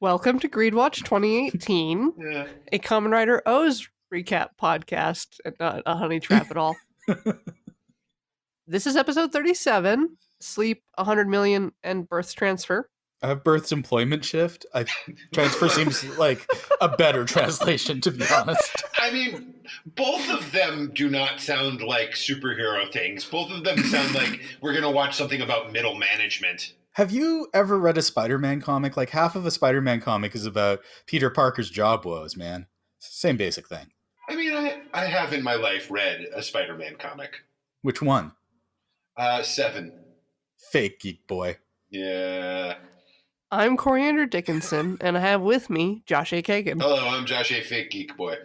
Welcome to GREEDWATCH2018, Yeah. a Common Writer O's recap podcast, and not a honey trap at all. This is episode 37, Sleep, 100 Million, and Birth Transfer. Birth's employment shift. Transfer seems like a better translation, to be honest. I mean, both of them do not sound like superhero things. Both of them sound like we're going to watch something about middle management. Have you ever read a Spider-Man comic? Like, half of a Spider-Man comic is about Peter Parker's job woes, man. Same basic thing. I mean, I have in my life read a Spider-Man comic. Which one? 7. Fake geek boy. Yeah. I'm Coriander Dickinson, and I have with me Josh A. Kagan. Hello, I'm Josh A. Fake Geek Boy.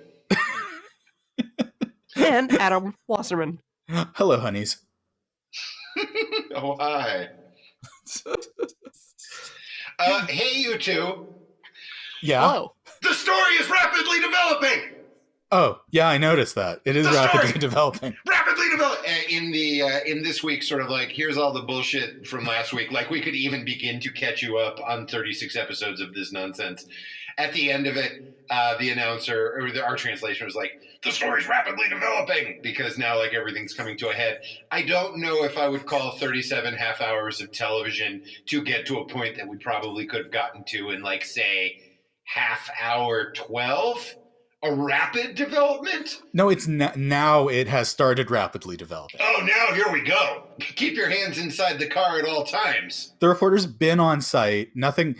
And Adam Wasserman. Hello, honeys. Oh, hi. Hey, you two. Yeah? Hello. The story is rapidly developing. Oh, yeah, I noticed that. It is rapidly developing. Rapidly developing. In this week, sort of like, here's all the bullshit from last week. Like, we could even begin to catch you up on 36 episodes of this nonsense. At the end of it, the announcer, or our translation was like, the story's rapidly developing, because now, like, everything's coming to a head. I don't know if I would call 37 half hours of television to get to a point that we probably could have gotten to in, like, say, half hour 12. A rapid development? No, it's now it has started rapidly developing. Oh, now here we go. Keep your hands inside the car at all times. The reporter's been on site. Nothing,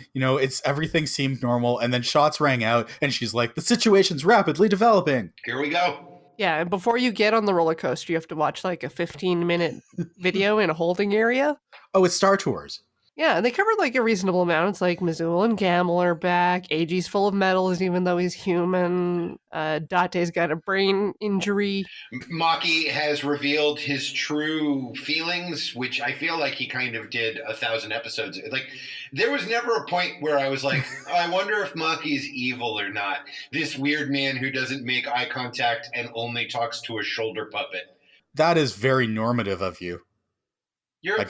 everything seemed normal. And then shots rang out and she's like, the situation's rapidly developing. Here we go. Yeah, and before you get on the roller coaster, you have to watch like a 15-minute video in a holding area. Oh, it's Star Tours. Yeah, and they covered like a reasonable amount. It's like Missoula and Gamble are back. AG's full of medals, even though he's human. Date's got a brain injury. Maki has revealed his true feelings, which I feel like he kind of did 1,000 episodes. Like, there was never a point where I was like, oh, I wonder if Maki's evil or not. This weird man who doesn't make eye contact and only talks to a shoulder puppet. That is very normative of you. You're right.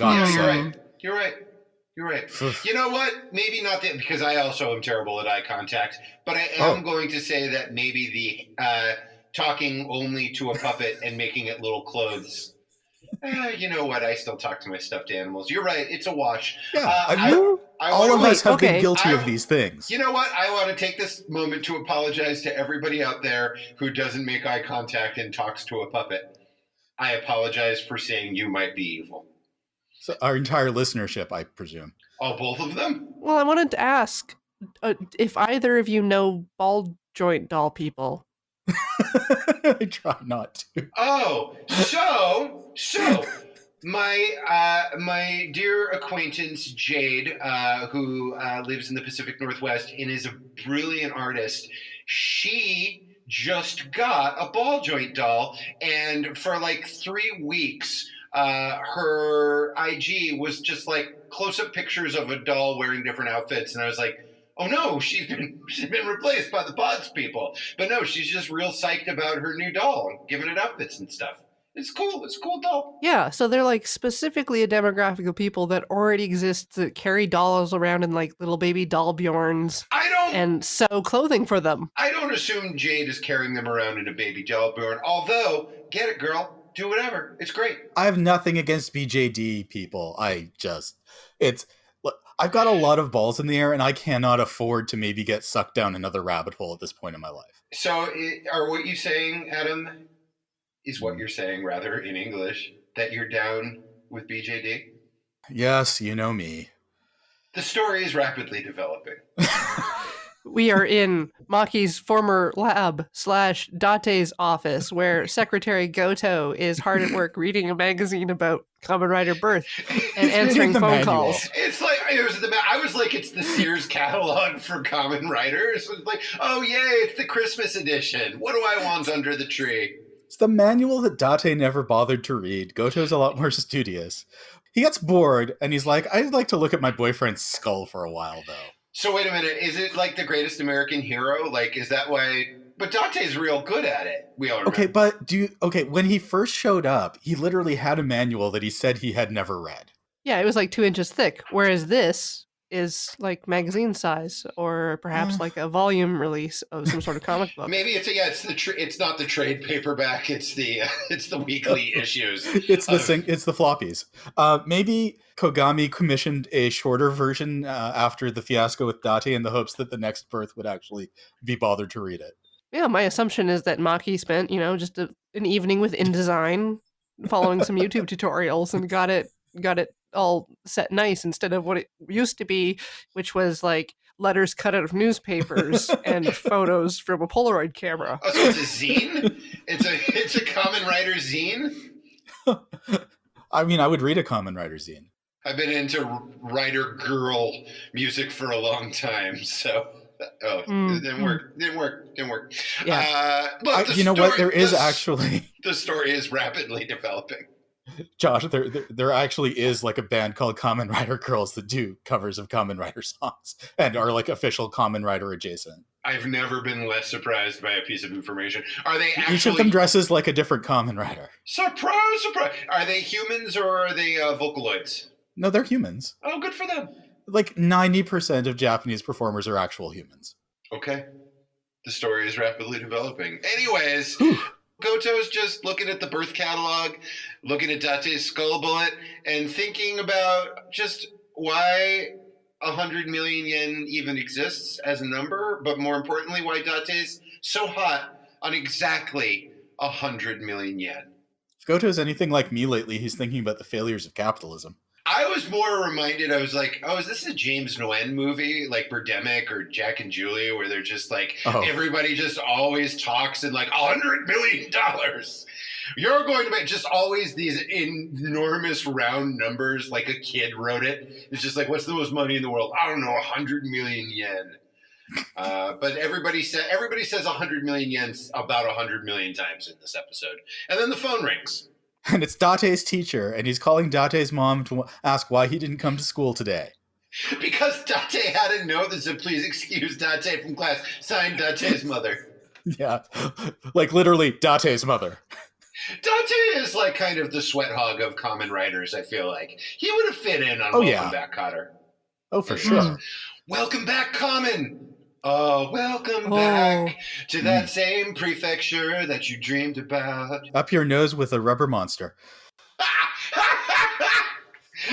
You're right. You're right. You know what? Maybe not that, because I also am terrible at eye contact, but I am going to say that maybe the talking only to a puppet and making it little clothes. You know what? I still talk to my stuffed animals. You're right. It's a wash. Yeah, all of us have been guilty of these things. You know what? I want to take this moment to apologize to everybody out there who doesn't make eye contact and talks to a puppet. I apologize for saying you might be evil. So our entire listenership, I presume. Oh, both of them? Well, I wanted to ask if either of you know ball joint doll people. I try not to. Oh, so my dear acquaintance Jade, who lives in the Pacific Northwest and is a brilliant artist, she just got a ball joint doll, and for like 3 weeks, her IG was just like close-up pictures of a doll wearing different outfits, and I was like, oh no, she's been replaced by the pods people. But no, she's just real psyched about her new doll and giving it outfits and stuff. It's cool. It's a cool doll. Yeah, so they're like specifically a demographic of people that already exist that carry dolls around in like little baby doll Bjorns and sew clothing for them. I don't assume Jade is carrying them around in a baby doll Bjorn, although, get it, girl. Do whatever. It's great. I have nothing against BJD people. I've got a lot of balls in the air, and I cannot afford to maybe get sucked down another rabbit hole at this point in my life. So, are what you saying, Adam, is what you're saying, rather, in English, that you're down with BJD? Yes, you know me. The story is rapidly developing. We are in Maki's former lab / Date's office, where Secretary Goto is hard at work reading a magazine about Common Writer Birth and answering phone calls. It's like, I was like, it's the Sears catalog for Common Writers. It's like, oh yay, it's the Christmas edition. What do I want under the tree? It's the manual that Date never bothered to read. Goto's a lot more studious. He gets bored, and he's like, I'd like to look at my boyfriend's skull for a while, though. So wait a minute, is it like the greatest American hero? Like, is that why? But Dante's real good at it. We all remember. Okay, when he first showed up, he literally had a manual that he said he had never read. Yeah, it was like 2 inches thick. Whereas this, is like magazine size, or perhaps like a volume release of some sort of comic book. Maybe it's not the trade paperback. It's the weekly issues. It's the floppies. Maybe Kogami commissioned a shorter version after the fiasco with Date in the hopes that the next birth would actually be bothered to read it. Yeah, my assumption is that Maki spent, just an evening with InDesign, following some YouTube tutorials, and got it all set nice instead of what it used to be, which was like letters cut out of newspapers and photos from a Polaroid camera. Oh, so it's a zine? It's a Kamen Rider zine? I mean, I would read a Kamen Rider zine. I've been into writer girl music for a long time, so it didn't work. Yeah. But you know what? There is actually the story is rapidly developing. Josh, there actually is like a band called Kamen Rider Girls that do covers of Kamen Rider songs and are like official Kamen Rider adjacent. I've never been less surprised by a piece of information. Are they actually... Each of them dresses like a different Kamen Rider. Surprise! Are they humans or are they Vocaloids? No, they're humans. Oh, good for them. Like 90% of Japanese performers are actual humans. Okay. The story is rapidly developing. Anyways, Goto's just looking at the birth catalog, looking at Date's skull bullet, and thinking about just why 100 million yen even exists as a number, but more importantly, why Date's so hot on exactly 100 million yen. If Goto's anything like me lately, he's thinking about the failures of capitalism. I was more reminded, I was like, oh, is this a James Nguyen movie, like Birdemic or Jack and Julia, where they're just like, everybody just always talks in like $100 million. You're going to make just always these enormous round numbers, like a kid wrote it. It's just like, what's the most money in the world? I don't know, 100 million yen. But everybody says 100 million yen about 100 million times in this episode. And then the phone rings. And it's Date's teacher, and he's calling Date's mom to ask why he didn't come to school today. Because Date had a note that said, please excuse Date from class. Signed, Date's mother. Yeah, like literally Date's mother. Date is like kind of the sweat hog of Kamen Riders, I feel like. He would have fit in on Welcome Back, Kotter. Oh, for sure. Welcome back, Kamen! Oh, welcome back to that same prefecture that you dreamed about. Up your nose with a rubber monster.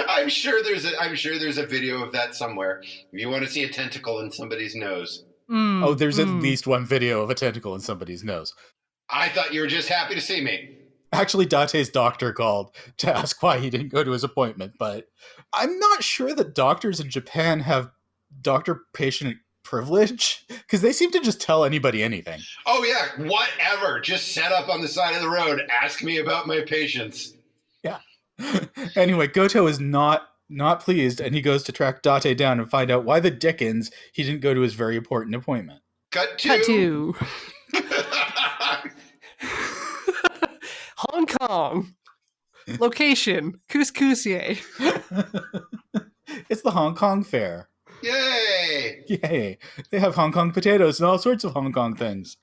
I'm sure there's a video of that somewhere. If you want to see a tentacle in somebody's nose. There's at least one video of a tentacle in somebody's nose. I thought you were just happy to see me. Actually, Date's doctor called to ask why he didn't go to his appointment, but I'm not sure that doctors in Japan have doctor-patient privilege, because they seem to just tell anybody anything. Oh yeah, whatever. Just set up on the side of the road. Ask me about my patients. Yeah. Anyway, Goto is not pleased, and he goes to track Date down and find out why the dickens he didn't go to his very important appointment. Cut to Hong Kong. Location, Couscousier. It's the Hong Kong Fair. Yay! Yay. They have Hong Kong potatoes and all sorts of Hong Kong things.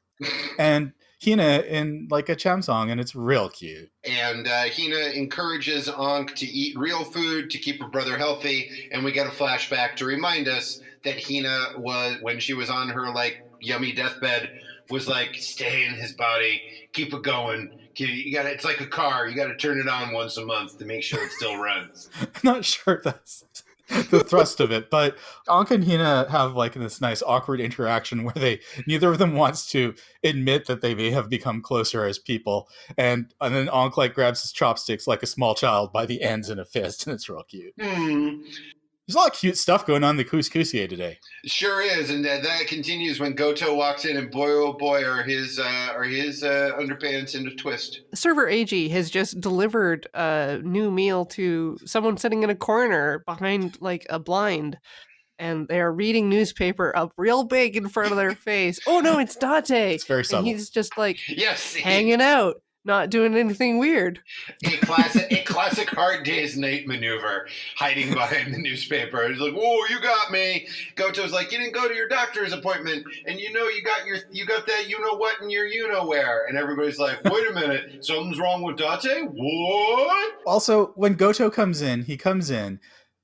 And Hina in like a chamsong, and it's real cute. And Hina encourages Ankh to eat real food to keep her brother healthy. And we get a flashback to remind us that Hina was, when she was on her like yummy deathbed, was like, stay in his body, keep it going. You gotta, it's like a car. You got to turn it on once a month to make sure it still runs. I'm not sure that's the thrust of it, but Ankh and Hina have like this nice awkward interaction where neither of them wants to admit that they may have become closer as people, and then Ankh like grabs his chopsticks like a small child by the ends in a fist, and it's real cute. There's a lot of cute stuff going on in the Couscousier today. Sure is, and that continues when Goto walks in, and boy oh boy are his underpants in a twist. Server AG has just delivered a new meal to someone sitting in a corner behind like a blind, and they are reading newspaper up real big in front of their face. Oh no, it's Date. It's very subtle. And he's just like yes, hanging out. Not doing anything weird. A classic Hard Day's Night maneuver, hiding behind the newspaper. He's like, "Whoa, you got me." Goto's like, "You didn't go to your doctor's appointment, and you got that you know what in your you know where." And everybody's like, "Wait a minute, something's wrong with Date? What?" Also, when Goto comes in,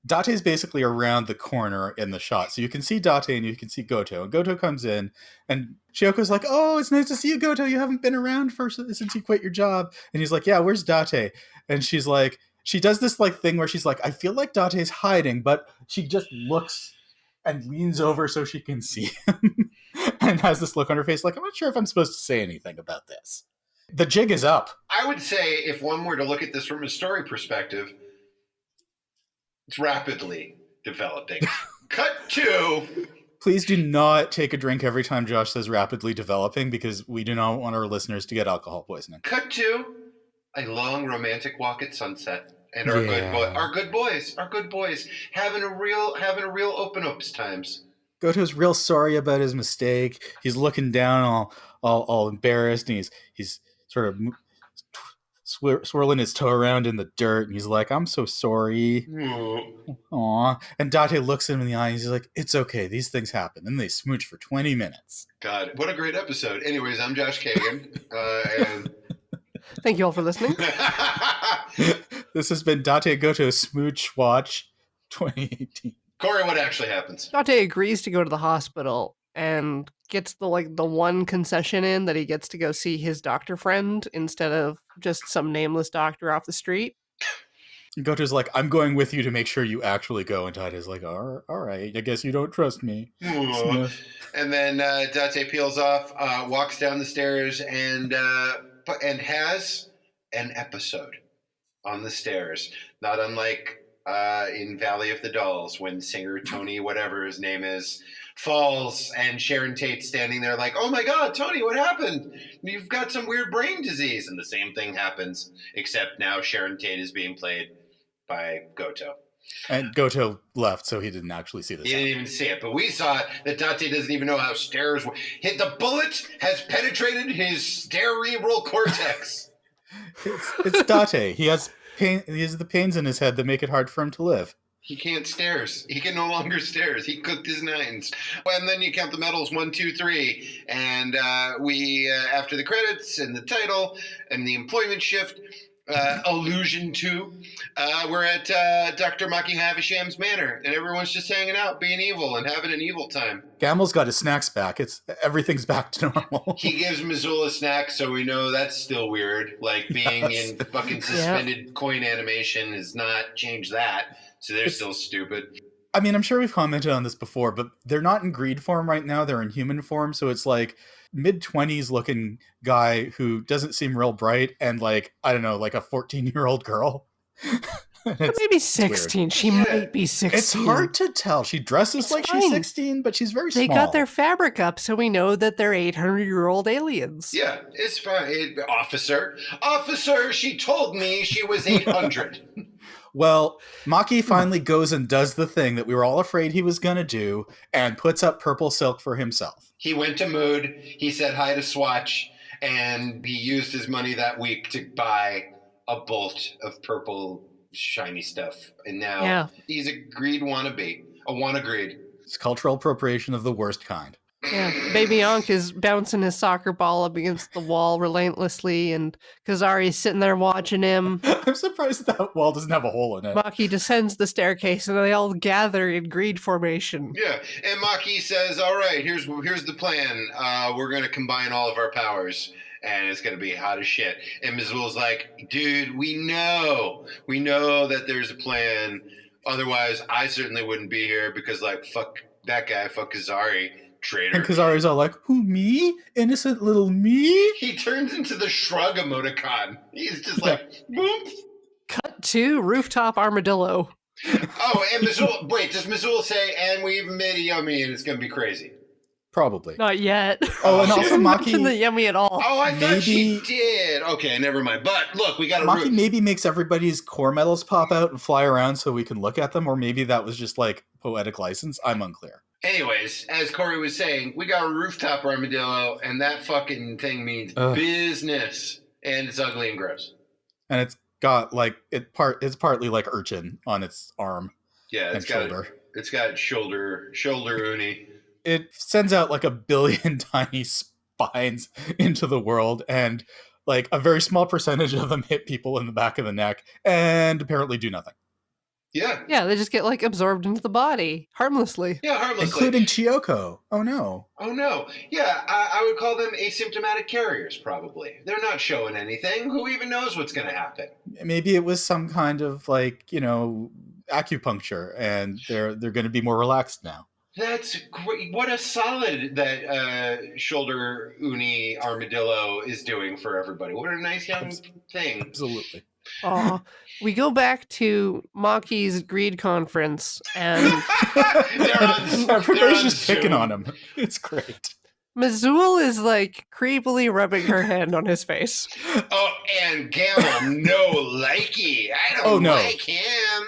Date's basically around the corner in the shot. So you can see Date and you can see Goto. And Goto comes in and Shioko's like, oh, it's nice to see you, Goto. You haven't been around since you quit your job. And he's like, yeah, where's Date? And she's like, she does this like thing where she's like, I feel like Date's hiding, but she just looks and leans over so she can see him and has this look on her face like, I'm not sure if I'm supposed to say anything about this. The jig is up. I would say if one were to look at this from a story perspective, it's rapidly developing. Cut to... Please do not take a drink every time Josh says rapidly developing, because we do not want our listeners to get alcohol poisoning. Cut to a long romantic walk at sunset. And our good boys having a real open ups times. Goto's real sorry about his mistake. He's looking down all embarrassed, and he's sort of swirling his toe around in the dirt, and he's like, I'm so sorry. Aww. And Date looks him in the eye, and he's like, it's okay, these things happen. And they smooch for 20 minutes. God, what a great episode. Anyways, I'm Josh Kagan. And... Thank you all for listening. This has been Date Goto Smooch Watch 2018. Corey, what actually happens? Date agrees to go to the hospital and gets the one concession in that he gets to go see his doctor friend instead of just some nameless doctor off the street. Goto's like, I'm going with you to make sure you actually go. And Date's like, all right, I guess you don't trust me. And then Date peels off, walks down the stairs, and has an episode on the stairs. Not unlike in Valley of the Dolls when singer Tony, whatever his name is, falls and Sharon Tate's standing there like, oh my God, Tony, what happened? You've got some weird brain disease. And the same thing happens, except now Sharon Tate is being played by Goto. And Goto left, so he didn't actually see this. He didn't even see it, but we saw it. That Date doesn't even know how stairs work. The bullet has penetrated his cerebral cortex. It's Date. He has pain. He has the pains in his head that make it hard for him to live. He can't stairs. He can no longer stairs. He cooked his nines. And then you count the medals 1, 2, 3. And we, after the credits and the title and the employment shift, allusion to, we're at Dr. Maki Havisham's manor. And everyone's just hanging out, being evil and having an evil time. Gamel's got his snacks back. Everything's back to normal. He gives Missoula snacks, so we know that's still weird. Like being in fucking suspended coin animation has not changed that. So they're still stupid. I mean, I'm sure we've commented on this before, but they're not in greed form right now. They're in human form. So it's like mid-20s looking guy who doesn't seem real bright and like, I don't know, like a 14-year-old girl. Maybe 16. Weird. She might be 16. It's hard to tell. She dresses like she's 16, but she's very small. They got their fabric up, so we know that they're 800-year-old aliens. Yeah, it's fine. Officer, she told me she was 800. Well, Maki finally goes and does the thing that we were all afraid he was going to do and puts up purple silk for himself. He went to Mood, he said hi to Swatch, and he used his money that week to buy a bolt of purple shiny stuff. And now he's a greed wannabe. A wanna-greed. It's cultural appropriation of the worst kind. Yeah, Baby Ankh is bouncing his soccer ball up against the wall relentlessly, and Kazari's sitting there watching him. I'm surprised that wall doesn't have a hole in it. Maki descends the staircase, and they all gather in greed formation. Yeah, and Maki says, all right, here's the plan. We're going to combine all of our powers, and it's going to be hot as shit. And Missoula's like, dude, we know that there's a plan. Otherwise, I certainly wouldn't be here because, like, fuck that guy, fuck Kazari. Traitor. And Kazari's all like, who, me? Innocent little me? He turns into the shrug emoticon. He's just like, boom. Cut to rooftop armadillo. Oh, and Missoula, wait, does Missoula say, and we even made a yummy and it's going to be crazy? Probably. Not yet. Oh, and she also didn't Maki... mention the yummy at all. Oh, I thought she did. Okay, never mind. But look, we got to... Maki maybe makes everybody's core medals pop out and fly around so we can look at them, or maybe that was just like poetic license. I'm unclear. Anyways, as Corey was saying, we got a rooftop armadillo, and that fucking thing means business, and it's ugly and gross. And it's got like it's partly like urchin on its arm. Yeah, it's got shoulder uni. It sends out like 1 billion tiny spines into the world, and like a very small percentage of them hit people in the back of the neck, and apparently do nothing. Yeah. Yeah, they just get like absorbed into the body harmlessly. Yeah, harmlessly. Including Chiyoko. Oh no. Oh no. Yeah, I would call them asymptomatic carriers, probably. They're not showing anything. Who even knows what's going to happen? Maybe it was some kind of like, acupuncture, and they're going to be more relaxed now. That's great. What a solid that shoulder uni armadillo is doing for everybody. What a nice young thing. Absolutely. We go back to Maki's greed conference, and everybody's just picking on him. It's great. Mazul is like creepily rubbing her hand on his face. Oh, and Gamble, no likey. I don't like him.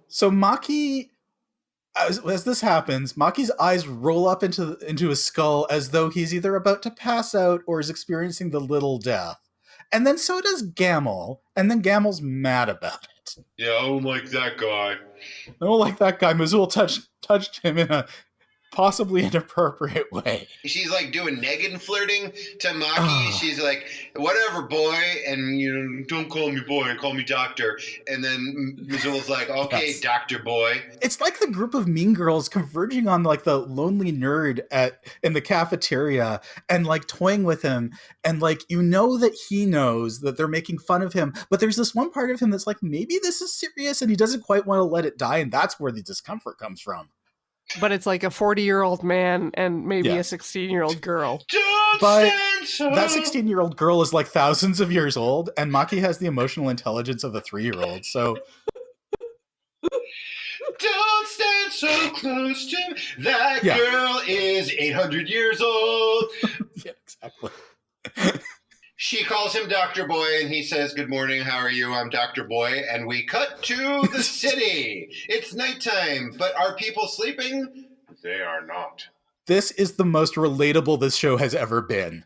So Maki, as this happens, Maki's eyes roll up into his skull as though he's either about to pass out or is experiencing the little death. And then so does Gamble, and then Gamble's mad about it. Yeah, I don't like that guy. I don't like that guy. Mazul touched him in a possibly inappropriate way. She's like doing Negan flirting to Maki. She's like, whatever, boy, and don't call me boy, call me doctor. And then Mazul's like, okay, yes. Doctor boy. It's like the group of mean girls converging on like the lonely nerd in the cafeteria and like toying with him, and like that he knows that they're making fun of him, but there's this one part of him that's like, maybe this is serious, and he doesn't quite want to let it die, and that's where the discomfort comes from. But it's like a 40-year-old man and maybe a 16-year-old girl. But that 16-year-old girl is like thousands of years old, and Maki has the emotional intelligence of a 3-year-old, so... Don't stand so close to me. That girl is 800 years old. Yeah, exactly. She calls him Dr. Boy, and he says, good morning, how are you? I'm Dr. Boy. And we cut to the city. It's nighttime, but are people sleeping? They are not. This is the most relatable this show has ever been.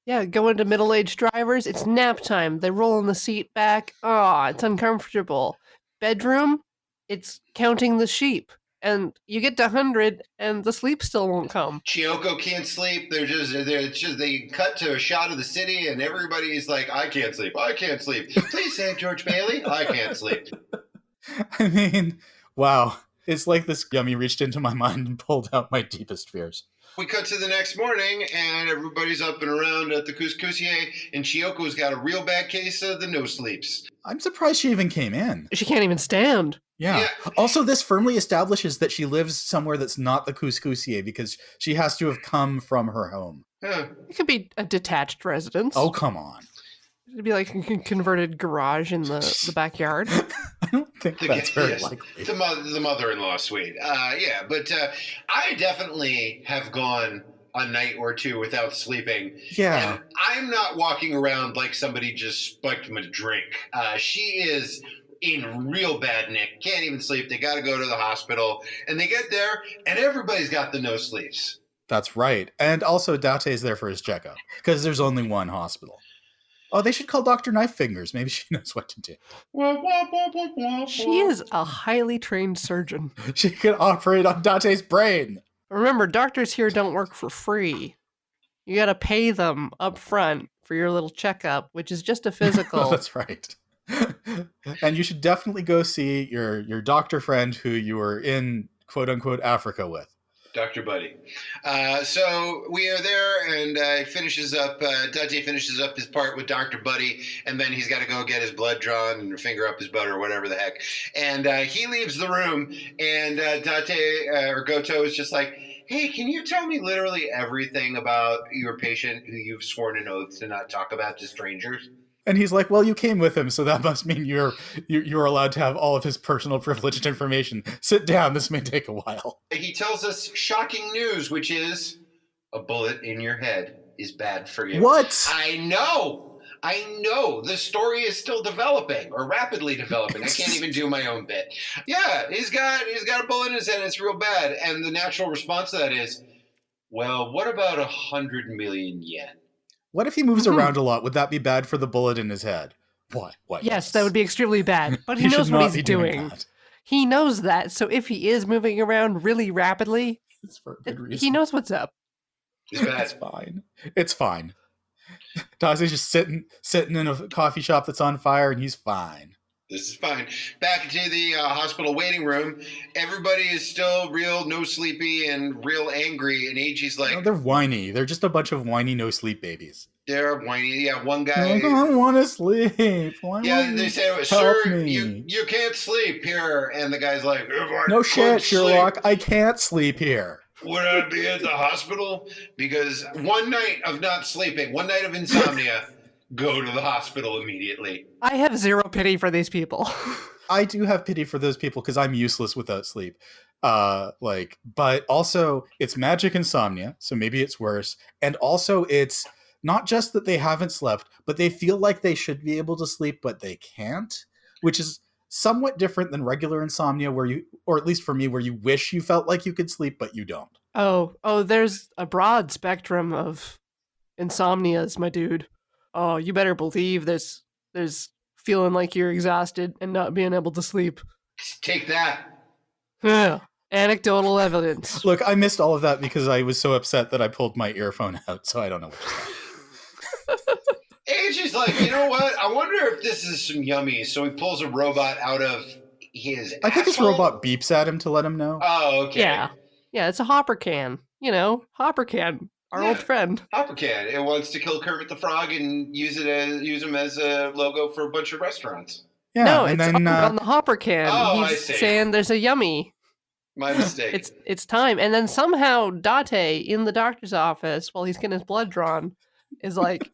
Yeah, going to middle-aged drivers, it's nap time. They roll in the seat back. It's uncomfortable. Bedroom, it's counting the sheep. And you get to 100, and the sleep still won't come. Chiyoko can't sleep. They cut to a shot of the city, and everybody's like, I can't sleep. I can't sleep. Please save George Bailey. I can't sleep. I mean, wow. It's like this yummy reached into my mind and pulled out my deepest fears. We cut to the next morning, and everybody's up and around at the couscousier, and Chiyoko's got a real bad case of the no-sleeps. I'm surprised she even came in. She can't even stand. Yeah. Also, this firmly establishes that she lives somewhere that's not the couscousier, because she has to have come from her home. Huh. It could be a detached residence. Oh, come on. It'd be like a converted garage in the backyard. I don't think that's very likely. The mother-in-law suite. But I definitely have gone a night or two without sleeping. Yeah. And I'm not walking around like somebody just spiked me a drink. She is in real bad nick. Can't even sleep. They got to go to the hospital. And they get there, and everybody's got the no sleeps. That's right. And also, Date's there for his checkup, because there's only one hospital. Oh, they should call Dr. Knife Fingers. Maybe she knows what to do. She is a highly trained surgeon. She can operate on Date's brain. Remember, doctors here don't work for free. You gotta pay them up front for your little checkup, which is just a physical. That's right. And you should definitely go see your doctor friend who you were in, quote-unquote, Africa with. Dr. Buddy. So we are there, and Date finishes up his part with Dr. Buddy, and then he's got to go get his blood drawn and finger up his butt or whatever the heck. And he leaves the room, and Date or Goto is just like, hey, can you tell me literally everything about your patient who you've sworn an oath to not talk about to strangers? And he's like, well, you came with him, so that must mean you're allowed to have all of his personal privileged information. Sit down. This may take a while. He tells us shocking news, which is a bullet in your head is bad for you. What? I know. The story is still developing, or rapidly developing. I can't even do my own bit. Yeah, he's got a bullet in his head. It's real bad. And the natural response to that is, well, what about 100 million yen? What if he moves around a lot? Would that be bad for the bullet in his head? What? Yes, that would be extremely bad. But he knows what he's doing. He knows that. So if he is moving around really rapidly, it's for a good reason. He knows what's up. It's bad. It's fine. It's fine. Date's just sitting in a coffee shop that's on fire, and he's fine. This is fine. Back into the hospital waiting room. Everybody is still real no sleepy and real angry. And AG's like, No, they're whiny. They're just a bunch of whiny no sleep babies. they're whiny. Yeah, one They're guy. like, I don't want to sleep. Why Yeah, won't they you say, help sir, me? you can't sleep here. And the guy's like, if I No could shit, Sherlock. sleep, I can't sleep here. would I be at the hospital? Because one night of not sleeping, one night of insomnia, go to the hospital immediately. I have zero pity for these people. I do have pity for those people because I'm useless without sleep. But also it's magic insomnia, so maybe it's worse. And also it's not just that they haven't slept, but they feel like they should be able to sleep, but they can't, which is somewhat different than regular insomnia where you, or at least for me, where you wish you felt like you could sleep, but you don't. Oh, there's a broad spectrum of insomnias, my dude. Oh, you better believe there's feeling like you're exhausted and not being able to sleep. Take that. Yeah. Anecdotal evidence. Look, I missed all of that because I was so upset that I pulled my earphone out, so I don't know what to say. AG's like, you know what? I wonder if this is some yummies. So he pulls a robot out of his I think this asshole? robot beeps at him to let him know. Oh, okay. Yeah, it's a hopper can. You know, hopper can, our Yeah. old friend. Hopper can. It wants to kill Kermit the Frog and use him as a logo for a bunch of restaurants. Yeah, No, and it's then on the hopper can. Oh, I He's see. saying there's a yummy. My mistake. It's time. And then somehow Date in the doctor's office while he's getting his blood drawn is like,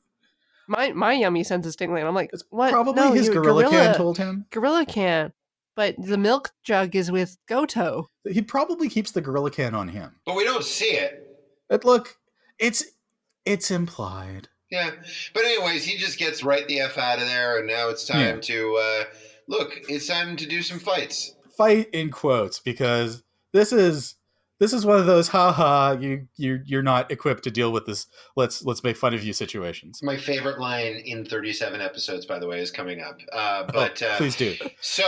my yummy sense is tingling. I'm like, it's what? probably No, his you- gorilla can told him. Gorilla can. But the milk jug is with Goto. He probably keeps the gorilla can on him. But we don't see it. But look, it's implied. Yeah. But anyways, he just gets right the F out of there, and now it's time to look, it's time to do some fights. Fight in quotes, because this is one of those haha, you're not equipped to deal with this. Let's make fun of you situations. My favorite line in 37 episodes, by the way, is coming up. Please do. So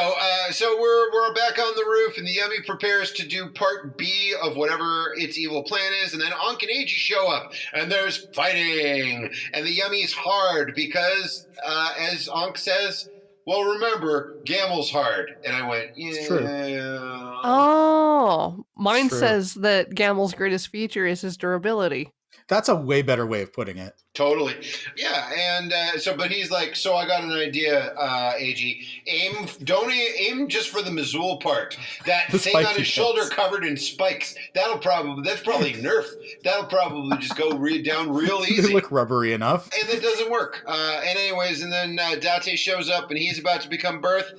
we're back on the roof, and the Yummy prepares to do part B of whatever its evil plan is, and then Ankh and Eiji show up, and there's fighting, and the Yummy's hard because, as Ankh says, well, remember, Gamel's hard, and I went, yeah. It's true. Oh, mine True. says that Gamel's greatest feature is his durability. That's a way better way of putting it. Totally. Yeah, and but he's like, so I got an idea, AG. Aim just for the Mazul part. That The thing on spiky his shoulder bits. covered in spikes. That's probably Nerf. That'll probably just go down real They easy. look rubbery enough. And it doesn't work. And then Date shows up, and he's about to become Birth.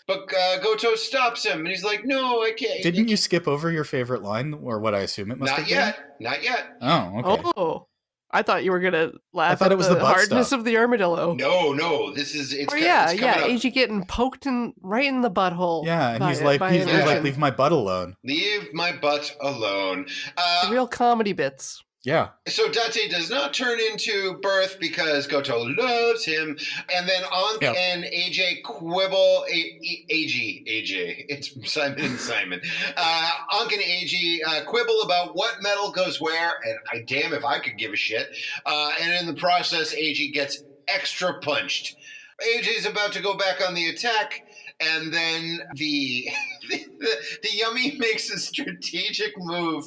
But Goto stops him, and he's like, no, I can't. Didn't you skip over your favorite line, or what I assume it must have Not been? yet. Not yet. Oh, okay. Oh, I thought you were gonna laugh I thought at it was the butt hardness stuff. of the armadillo. No. It's Or coming yeah, up. AG getting poked right in the butthole. Yeah, and by- he's like, by an like, urchin. leave my butt alone. Leave my butt alone. The real comedy bits. Yeah. So Date does not turn into Birth because Goto loves him, and then Ankh Yep. and AJ quibble. AJ, it's Simon and Simon. Ankh and AJ quibble about what metal goes where, and damn if I could give a shit. And in the process, AJ gets extra punched. AJ is about to go back on the attack, and then the Yummy makes a strategic move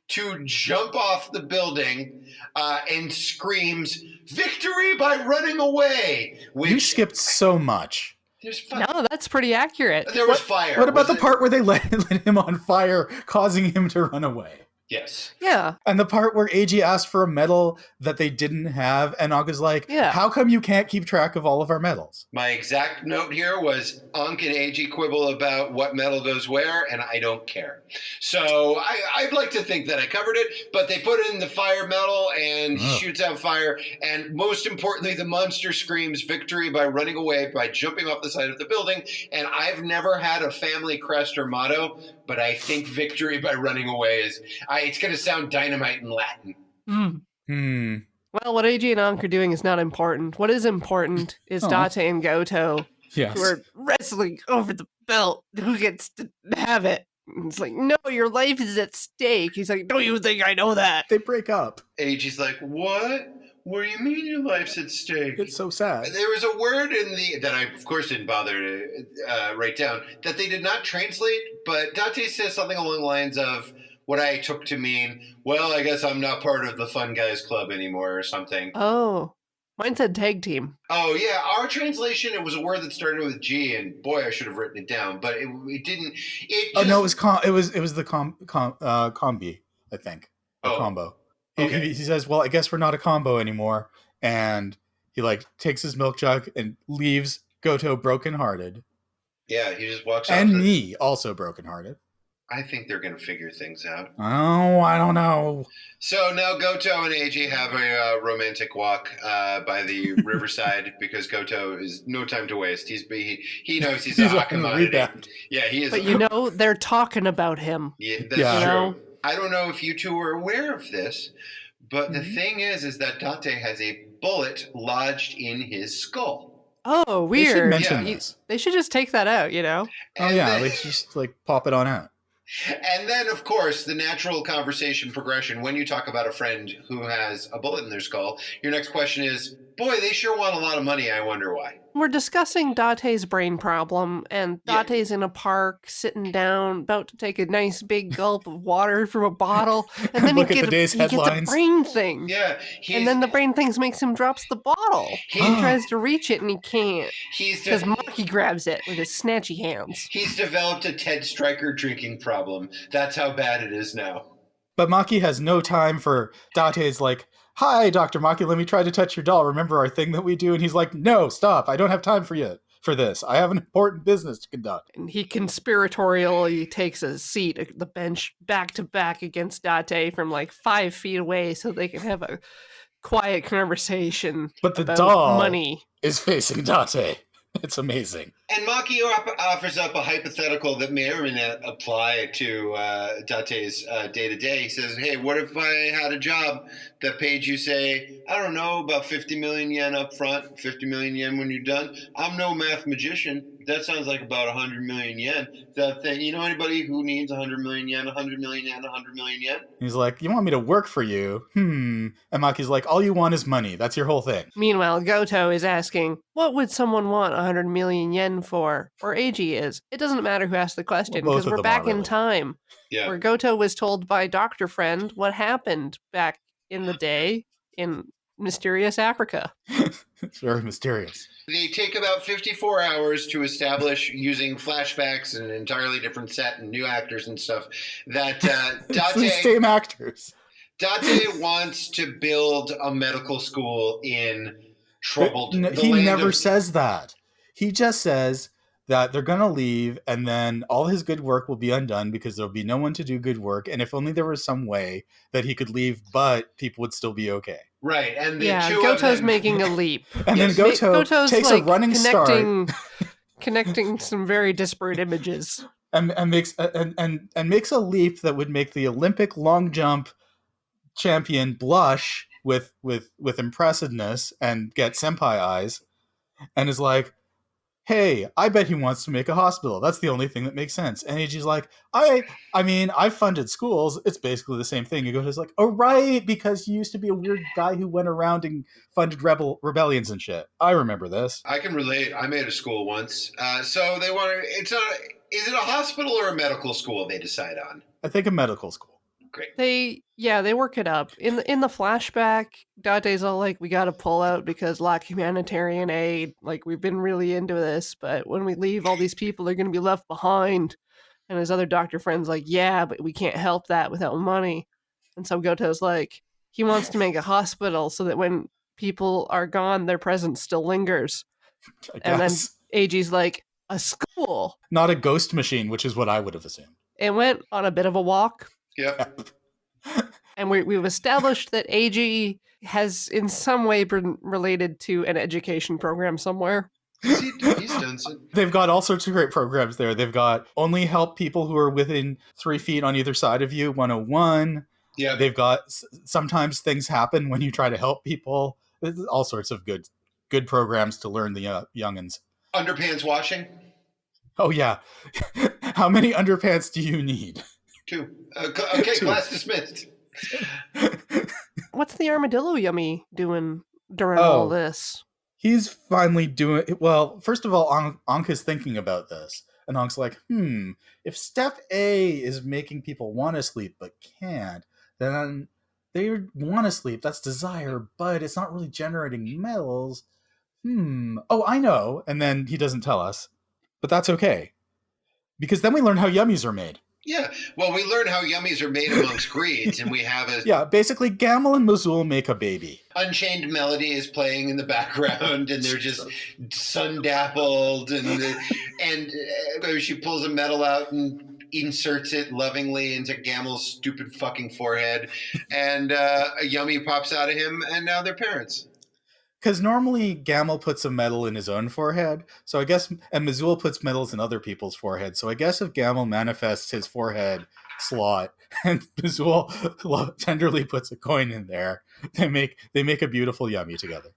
to jump off the building and screams, "Victory by running away!" You skipped so much. There's fire. No, that's pretty accurate. There was fire. What about Was the it? part where they lit him on fire, causing him to run away? Yes. Yeah. And the part where AG asked for a medal that they didn't have, and Ankh was like, Yeah. how come you can't keep track of all of our medals? My exact note here was Ankh and AG quibble about what metal goes where, and I don't care. So I'd like to think that I covered it, but they put in the fire metal and he Ugh. shoots out fire. And most importantly, the monster screams victory by running away, by jumping off the side of the building. And I've never had a family crest or motto, but I think victory by running away is, it's going to sound dynamite in Latin. Mm. Well, what AG and Ankh are doing is not important. What is important is Aw. Date and Goto, Yes. who are wrestling over the belt. Who gets to have it? And it's like, no, your life is at stake. He's like, don't you think I know that? They break up. AG's like, what? What do you mean your life's at stake? It's so sad. There was a word that I, of course, didn't bother to write down that they did not translate, but Dante says something along the lines of what I took to mean, well, I guess I'm not part of the Fun Guys Club anymore or something. Oh, mine said tag team. Oh, yeah. Our translation, it was a word that started with G, and boy, I should have written it down, but it didn't. No, it was the combi, I think. Combo. Okay. He says, well, I guess we're not a combo anymore. And he like takes his milk jug and leaves Goto brokenhearted. Yeah, he just walks off. And me also brokenhearted. I think they're going to figure things out. Oh, I don't know. So now Goto and AJ have a romantic walk by the riverside because Goto is no time to waste. He knows he's a commodity. Yeah, he is. But they're talking about him. Yeah, that's true. I don't know if you two are aware of this, but the thing is that Dante has a bullet lodged in his skull. Oh, weird. They should mention this. They should just take that out, And let's just like pop it on out. And then, of course, the natural conversation progression, when you talk about a friend who has a bullet in their skull, your next question is, boy, they sure want a lot of money, I wonder why. We're discussing Dante's brain problem, and Dante's in a park, sitting down, about to take a nice big gulp of water from a bottle, and then he gets a brain thing. Yeah. And then the brain thing makes him drops the bottle. He tries to reach it, and he can't. Because Maki grabs it with his snatchy hands. He's developed a Ted Stryker drinking problem. That's how bad it is now. But Maki has no time for Dante's like, hi, Dr. Maki, let me try to touch your doll. Remember our thing that we do? And he's like, no, stop. I don't have time for this. I have an important business to conduct. And he conspiratorially takes a seat at the bench back to back against Dante from like 5 feet away so they can have a quiet conversation but the about doll money. Is facing Dante. It's amazing. And Maki offers up a hypothetical that may or may not apply to Dante's day-to-day. He says, hey, what if I had a job that paid you, say, I don't know, about 50 million yen up front, 50 million yen when you're done? I'm no math magician. That sounds like about 100 million yen. That thing, you know anybody who needs 100 million yen, 100 million yen, 100 million yen? He's like, you want me to work for you? And Maki's like, all you want is money. That's your whole thing. Meanwhile, Goto is asking, what would someone want 100 million yen for? Or AG is. It doesn't matter who asked the question, because we're back in time. Yeah. Where Goto was told by Dr. Friend what happened back in the day in mysterious Africa. It's very mysterious. They take about 54 hours to establish, using flashbacks and an entirely different set and new actors and stuff, that It's the same actors. Dante wants to build a medical school in troubled. He never says that. He just says that they're going to leave and then all his good work will be undone because there'll be no one to do good work. And if only there was some way that he could leave, but people would still be okay. Right. And Goto's making a leap. And then Goto's takes a running start. Connecting some very disparate images. And makes a leap that would make the Olympic long jump champion blush with impressiveness and get senpai eyes. And is like, hey, I bet he wants to make a hospital. That's the only thing that makes sense. And Eiji's like, I mean, I've funded schools. It's basically the same thing. He goes like, oh, right, because you used to be a weird guy who went around and funded rebellions and shit. I remember this. I can relate. I made a school once. So they want to, is it a hospital or a medical school they decide on? I think a medical school. Great. They work it up. In the flashback, Dante's all like, we gotta pull out because lack humanitarian aid. Like, we've been really into this, but when we leave, all these people are gonna be left behind. And his other doctor friend's like, yeah, but we can't help that without money. And so Goto's like, he wants to make a hospital so that when people are gone, their presence still lingers. And then AG's like, a school. Not a ghost machine, which is what I would have assumed. It went on a bit of a walk. Yep. And we've established that AG has in some way been related to an education program somewhere. He's done some. They've got all sorts of great programs there. They've got only help people who are within 3 feet on either side of you, 101. Yeah. They've got sometimes things happen when you try to help people. There's all sorts of good programs to learn the youngins. Underpants washing? Oh, yeah. How many underpants do you need? 2. Okay, 2. Class dismissed. What's the armadillo yummy doing during all this? He's finally doing it. Well, first of all, Ankh is thinking about this. And Ankh's like, if step A is making people want to sleep but can't, then they want to sleep. That's desire, but it's not really generating metals. Oh, I know. And then he doesn't tell us. But that's okay. Because then we learn how yummies are made. Yeah, well, we learn how yummies are made amongst greeds, and we have a... Yeah, basically, Gamel and Mazul make a baby. Unchained Melody is playing in the background, and they're just sun-dappled, and she pulls a metal out and inserts it lovingly into Gamel's stupid fucking forehead, and a yummy pops out of him, and now they're parents. Because normally Gamel puts a metal in his own forehead, so I guess, and Mazul puts metals in other people's foreheads. So I guess if Gamel manifests his forehead slot and Mazul tenderly puts a coin in there, they make a beautiful yummy together.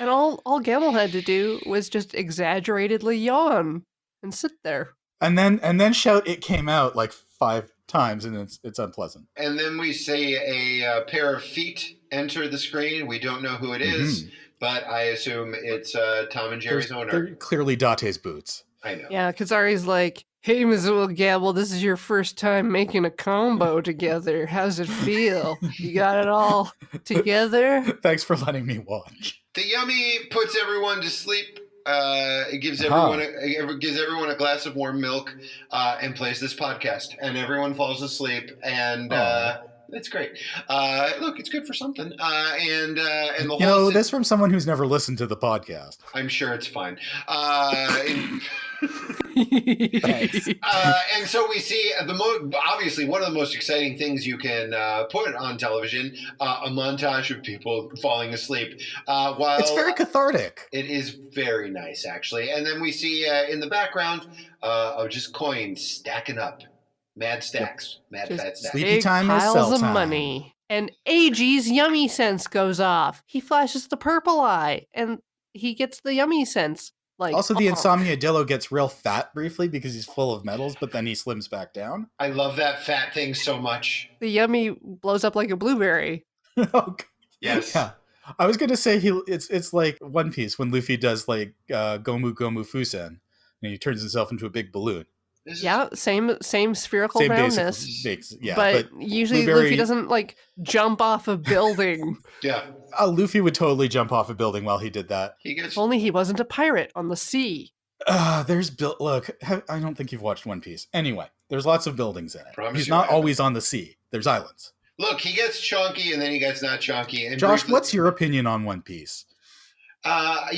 And all Gamel had to do was just exaggeratedly yawn and sit there, and then shout, "It came out," like 5 times, and it's unpleasant. And then we see a pair of feet enter the screen. We don't know who it is. Mm-hmm. But I assume it's Tom and Jerry's owner. They're clearly Date's boots. I know. Yeah, Kazari's like, "Hey, Mazul Gamel, this is your first time making a combo together. How's it feel? You got it all together?" Thanks for letting me watch. The yummy puts everyone to sleep. It gives everyone a glass of warm milk and plays this podcast. And everyone falls asleep. And... it's great. Look, it's good for something. And the whole this from someone who's never listened to the podcast. I'm sure it's fine. Thanks. And so we see obviously one of the most exciting things you can put on television, a montage of people falling asleep. While it's very cathartic. It is very nice, actually. And then we see in the background just coins stacking up. Mad stacks. Mad fat stacks. Sleepy time piles is sell of time. Money. And AG's yummy sense goes off. He flashes the purple eye, and he gets the yummy sense. Also, the Insomniadillo gets real fat briefly because he's full of metals, but then he slims back down. I love that fat thing so much. The yummy blows up like a blueberry. Yes. Yeah. I was going to say it's like One Piece when Luffy does like Gomu Gomu Fusen, and he turns himself into a big balloon. Yeah, same spherical roundness. But usually Luffy doesn't like jump off a building. Yeah. Luffy would totally jump off a building while he did that. If only he wasn't a pirate on the sea. Look, I don't think you've watched One Piece. Anyway, there's lots of buildings in it. He's not always on the sea. There's islands. Look, he gets chunky and then he gets not chunky. And Josh, what's your opinion on One Piece? That's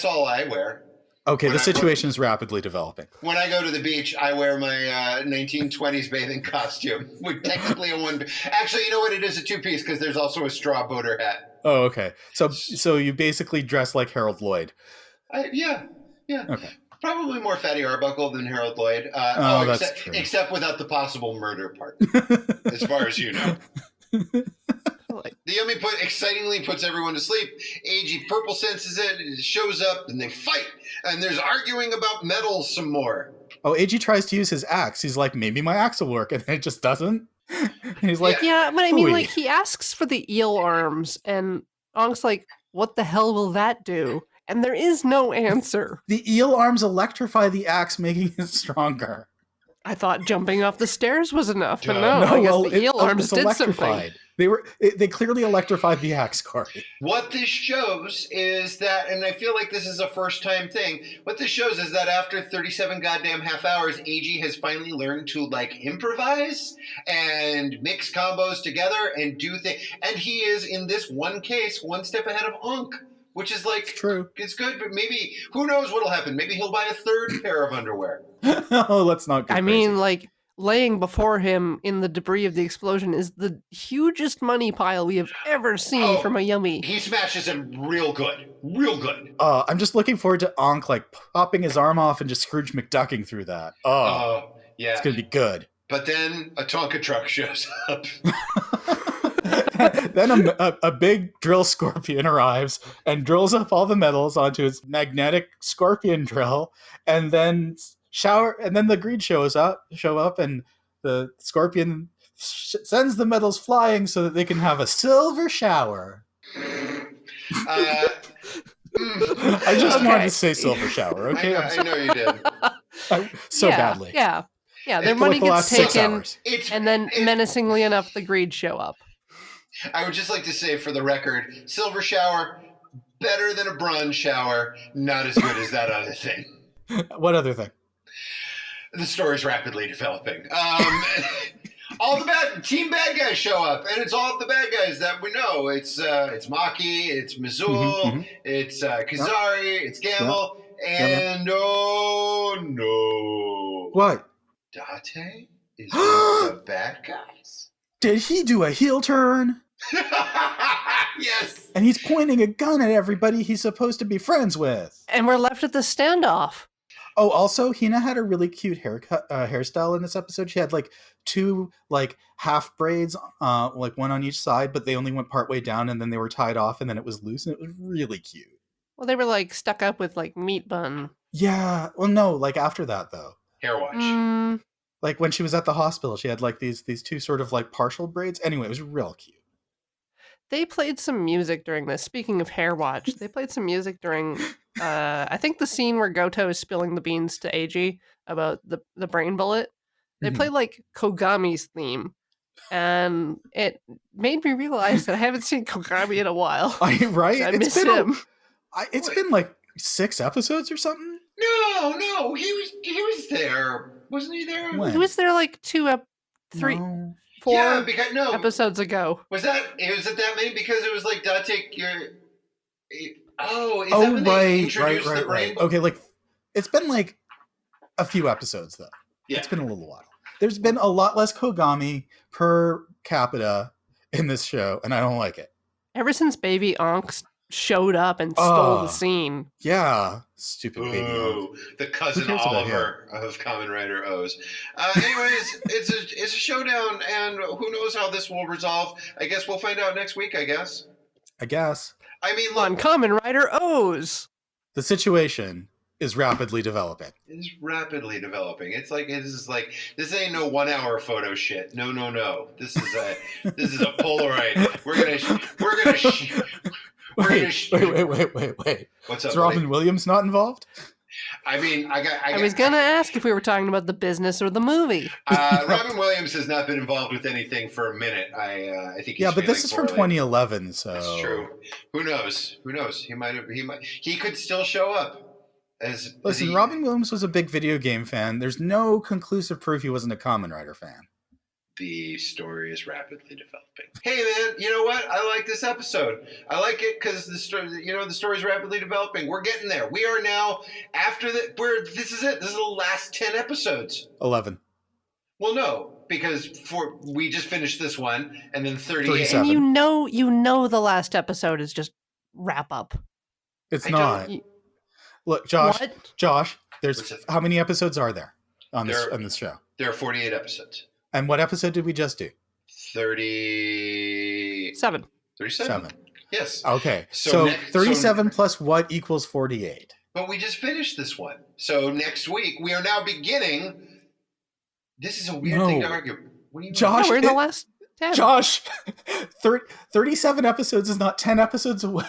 all I wear. Okay, the situation is rapidly developing. When I go to the beach, I wear my 1920s bathing costume. With technically a one. Actually, you know what? It is a 2-piece because there's also a straw boater hat. Oh, okay. So you basically dress like Harold Lloyd. Yeah. Okay. Probably more Fatty Arbuckle than Harold Lloyd. That's true. Except without the possible murder part, as far as you know. The yummy excitingly puts everyone to sleep. AG Purple senses it shows up, and they fight. And there's arguing about metals some more. Oh, AG tries to use his axe. He's like, maybe my axe will work, and it just doesn't. And he's like, yeah, but I mean, like, he asks for the eel arms, and Ankh's like, what the hell will that do? And there is no answer. The eel arms electrify the axe, making it stronger. I thought jumping off the stairs was enough, but no, I guess the eel arms did something. They clearly electrified the axe card. What this shows is that, and I feel like this is a first-time thing, what this shows is that after 37 goddamn half hours, AG has finally learned to, like, improvise and mix combos together and do things. And he is, in this one case, one step ahead of Ankh, which is, like, true. It's good, but maybe, who knows what'll happen? Maybe he'll buy a third pair of underwear. Oh, let's not get crazy. Mean, like, laying before him in the debris of the explosion is the hugest money pile we have ever seen from a yummy. He smashes him real good. Real good. I'm just looking forward to Ankh, like, popping his arm off and just Scrooge McDucking through that. Yeah. It's going to be good. But then a Tonka truck shows up. Then a big drill scorpion arrives and drills up all the metals onto its magnetic scorpion drill, and then the greed show up, and the scorpion sends the medals flying so that they can have a silver shower. I just wanted to say silver shower, okay? I know you did. Badly. Yeah. Their money gets taken, and then menacingly enough, the Greed show up. I would just like to say, for the record, silver shower, better than a bronze shower, not as good as that other thing. What other thing? The story's rapidly developing. All the team bad guys show up, and it's all the bad guys that we know. It's Maki, it's Mizul, it's Kazari, it's Gamble, and oh no. What? Date is one of the bad guys. Did he do a heel turn? Yes. And he's pointing a gun at everybody he's supposed to be friends with. And we're left at the standoff. Oh, also, Hina had a really cute hairstyle in this episode. She had like two like half braids, like one on each side, but they only went partway down and then they were tied off and then it was loose and it was really cute. Well, they were like stuck up with like meat bun. Yeah. Well, no, like after that though. Hair wash. Like when she was at the hospital, she had like these two sort of like partial braids. Anyway, it was real cute. They played some music during this. Speaking of hair watch, they played some music during, I think the scene where Goto is spilling the beans to Eiji about the brain bullet. They played like Kogami's theme. And it made me realize that I haven't seen Kogami in a while. Right? I miss him. It's been like 6 episodes or something. No, he was there, wasn't he there? When? He was there like 4 episodes ago. Was it that many? Because it was like Date. Right. Okay, like it's been like a few episodes though. Yeah. It's been a little while. There's been a lot less Kogami per capita in this show, and I don't like it. Ever since Baby Onks showed up and stole the scene. Yeah. Stupid Baby Onk. The cousin Oliver of Kamen Rider O's. Anyways, it's a showdown, and who knows how this will resolve. I guess we'll find out next week, I guess. I mean, look, on Kamen Rider O's. The situation is rapidly developing. It's rapidly developing. It's like this ain't no 1 hour photo shit. No. This is a Polaroid. Wait. What's up? Is Robin Williams not involved? I mean, I was gonna ask if we were talking about the business or the movie. Robin Williams has not been involved with anything for a minute. I think. He's but this is from 2011, so that's true. Who knows? He could still show up. Listen, Robin Williams was a big video game fan. There's no conclusive proof he wasn't a Kamen Rider fan. The story is rapidly developing. Hey man, you know what? I like this episode. I like it because the story is rapidly developing. We're getting there. We are now this is it. This is the last 10 episodes. 11. Well, no, because we just finished this one, and then 38. 37. And you know the last episode is just wrap up. It's not. Look, Josh. What? Josh, how many episodes are there on this show? There are 48 episodes. And what episode did we just do? 37. 37? Yes. Okay. So 37 plus what equals 48? But we just finished this one. So next week, we are now beginning. This is a weird thing to argue. What do you mean? Josh, we're in the last 10. Josh, 37 episodes is not 10 episodes away.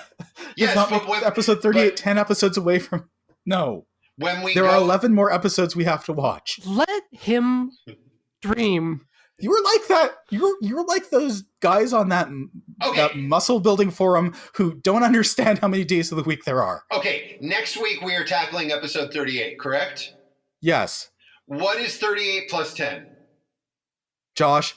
Yes, episode 38 10 episodes away from... No. There are 11 more episodes we have to watch. Let him dream. You were like that. You were like those guys on that muscle building forum who don't understand how many days of the week there are. Okay, next week we are tackling episode 38, correct? Yes. What is 38 plus 10? Josh,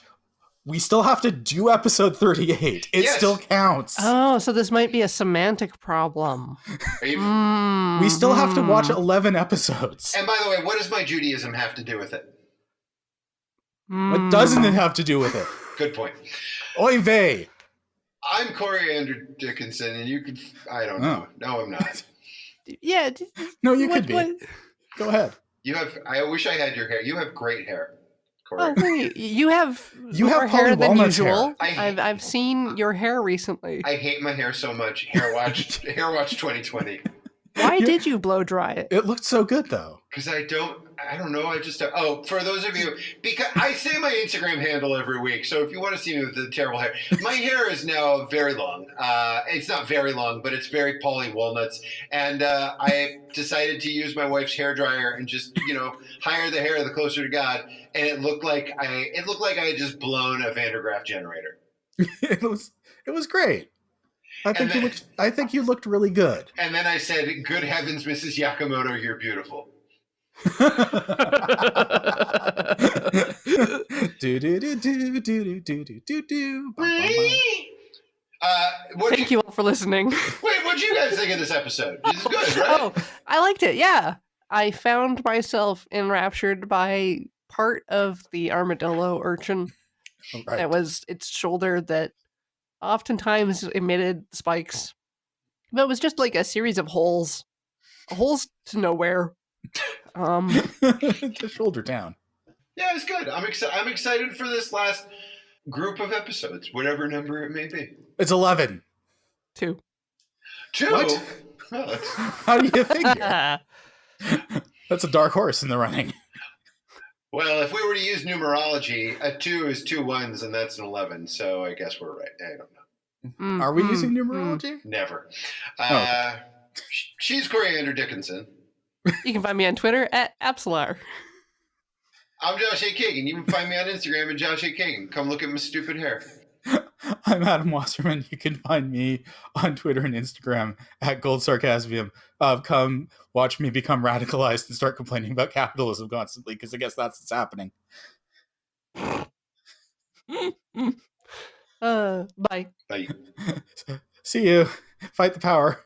we still have to do episode 38. It still counts. Oh, so this might be a semantic problem. We still have to watch 11 episodes. And by the way, what does my Judaism have to do with it? What doesn't it have to do with it? Good point. Oy vey. I'm Corey Andrew Dickinson, and you could... I don't know. No, I'm not. Yeah. No, you could be. Go ahead. I wish I had your hair. You have great hair, Corey. Oh, you have more hair than usual. I've seen your hair recently. I hate my hair so much. Hair Watch 2020. Why did you blow dry it? It looked so good, though. Because I don't I don't know. I just for those of you, because I say my Instagram handle every week. So if you want to see me with the terrible hair, my hair is now very long. It's not very long, but it's very Polly Walnuts. And I decided to use my wife's hair dryer and just higher the hair, the closer to God. And it looked like I had just blown a Van der Graaf generator. It was great. I think you looked really good. And then I said, "Good heavens, Mrs. Yakamoto, you're beautiful." Thank you all for listening. Wait, what'd you guys think of this episode? This is good, right? Oh, I liked it. Yeah, I found myself enraptured by part of the armadillo urchin. Right. That was its shoulder that oftentimes emitted spikes. But it was just like a series of holes to nowhere. The shoulder down. Yeah, it's good. I'm excited for this last group of episodes, whatever number it may be. It's 11. 2. What? Oh, how do you figure? That's a dark horse in the running. Well, if we were to use numerology, a 2 is 2 ones, and that's an 11. So I guess we're right. I don't know. Are we using numerology? Never. Okay. She's Coriander Dickinson. You can find me on Twitter at Apsalar. I'm Josh A. Kagan. You can find me on Instagram at Josh A. Kagan. Come look at my stupid hair. I'm Adam Wasserman. You can find me on Twitter and Instagram at Gold Sarcasmium. Come watch me become radicalized and start complaining about capitalism constantly, because I guess that's what's happening. Bye. Bye. See you. Fight the power.